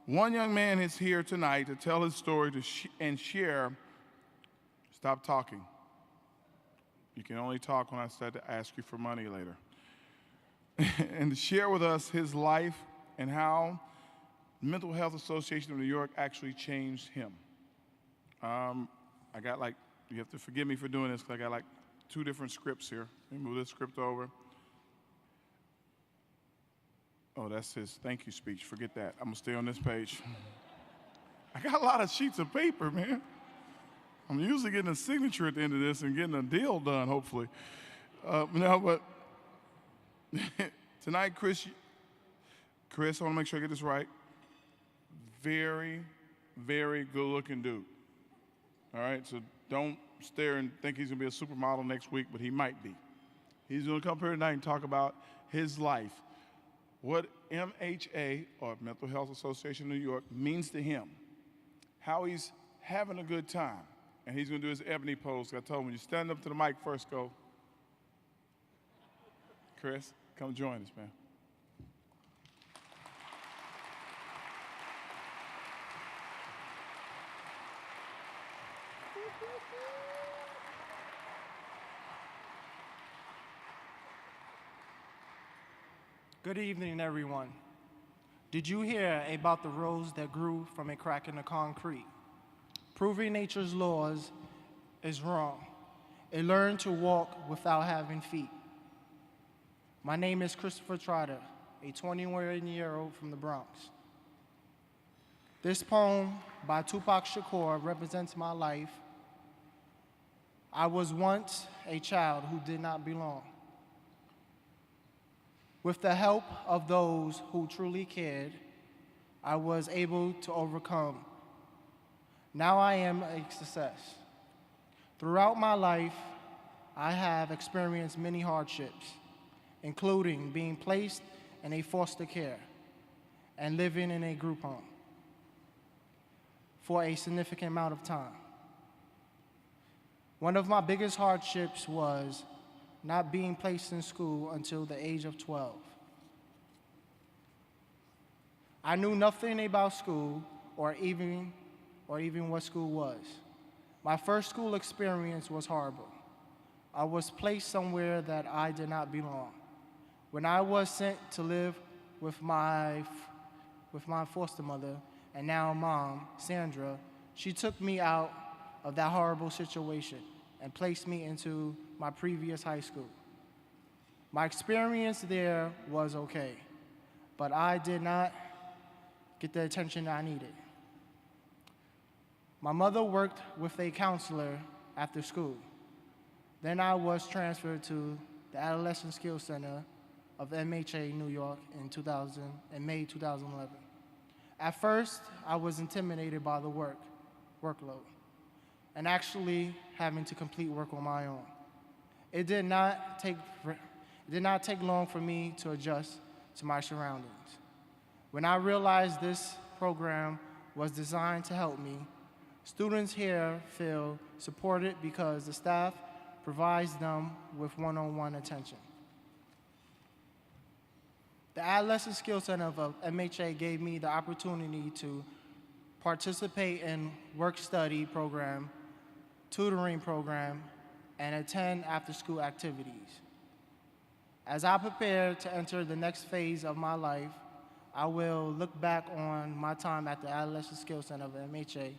One young man is here tonight to tell his story and share. Stop talking. You can only talk when I start to ask you for money later. And to share with us his life and how Mental Health Association of New York actually changed him. I got you have to forgive me for doing this because I got 2 different scripts here. Let me move this script over. Oh, that's his thank you speech. Forget that. I'm going to stay on this page. I got a lot of sheets of paper, man. I'm usually getting a signature at the end of this and getting a deal done, hopefully. No, but tonight, Chris, I want to make sure I get this right. Very, very good-looking dude. All right, so don't stare and think he's going to be a supermodel next week, but he might be. He's going to come here tonight and talk about his life, what MHA, or Mental Health Association of New York, means to him, how he's having a good time. And he's going to do his ebony pose. I told him, when you stand up to the mic first, go. Chris, come join us, man. Good evening, everyone. Did you hear about the rose that grew from a crack in the concrete? Proving nature's laws is wrong. It learned to walk without having feet. My name is Christopher Trotter, a 21-year-old from the Bronx. This poem by Tupac Shakur represents my life. I was once a child who did not belong. With the help of those who truly cared, I was able to overcome. Now I am a success. Throughout my life, I have experienced many hardships, including being placed in a foster care and living in a group home for a significant amount of time. One of my biggest hardships was not being placed in school until the age of 12. I knew nothing about school or even what school was. My first school experience was horrible. I was placed somewhere that I did not belong. When I was sent to live with my foster mother and now mom, Sandra, she took me out of that horrible situation and placed me into my previous high school. My experience there was okay, but I did not get the attention I needed. My mother worked with a counselor after school. Then I was transferred to the Adolescent Skills Center of MHA New York in May 2011. At first, I was intimidated by the workload, and actually having to complete work on my own. It did not take long for me to adjust to my surroundings. When I realized this program was designed to help me, students here feel supported because the staff provides them with one-on-one attention. The Adolescent Skills Center of MHA gave me the opportunity to participate in work-study program, tutoring program, and attend after-school activities. As I prepare to enter the next phase of my life, I will look back on my time at the Adolescent Skills Center of MHA.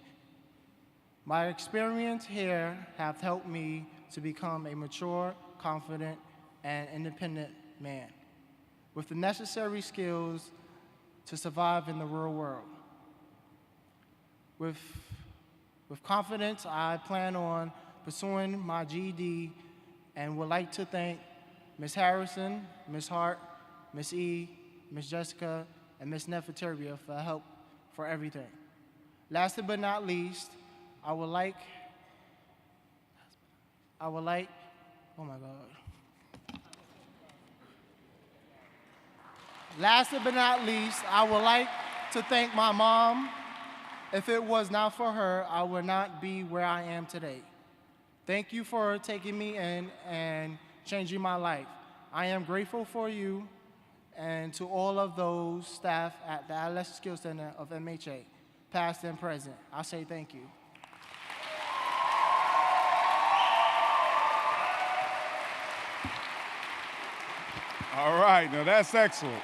My experience here have helped me to become a mature, confident, and independent man with the necessary skills to survive in the real world. With confidence, I plan on pursuing my GED and would like to thank Ms. Harrison, Ms. Hart, Ms. E, Ms. Jessica, and Ms. Nefertaria for help for everything. Last but not least, I would like, oh my God. Last but not least, I would like to thank my mom. If it was not for her, I would not be where I am today. Thank you for taking me in and changing my life. I am grateful for you, and to all of those staff at the Adolescent Skills Center of MHA, past and present, I say thank you. All right, now that's excellent.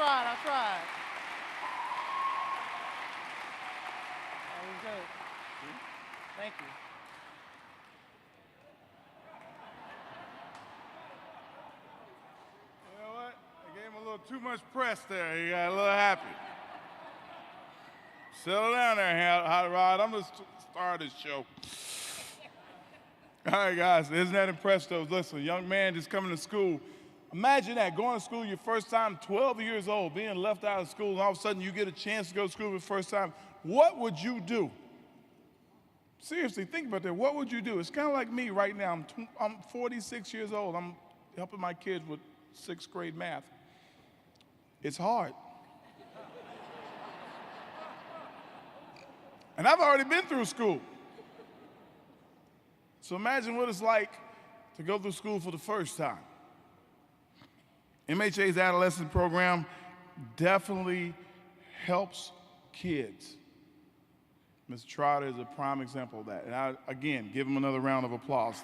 I tried. That was good. Thank you. You know what? I gave him a little too much press there. He got a little happy. Settle down there, Hot Rod. I'm going to start this show. All right, guys, isn't that impressive? Listen, a young man just coming to school. Imagine that, going to school your first time, 12 years old, being left out of school, and all of a sudden you get a chance to go to school for the first time. What would you do? Seriously, think about that. What would you do? It's kind of like me right now. I'm 46 years old. I'm helping my kids with 6th grade math. It's hard. And I've already been through school. So imagine what it's like to go through school for the first time. MHA's adolescent program definitely helps kids. Mr. Trotter is a prime example of that. And I, again, give him another round of applause.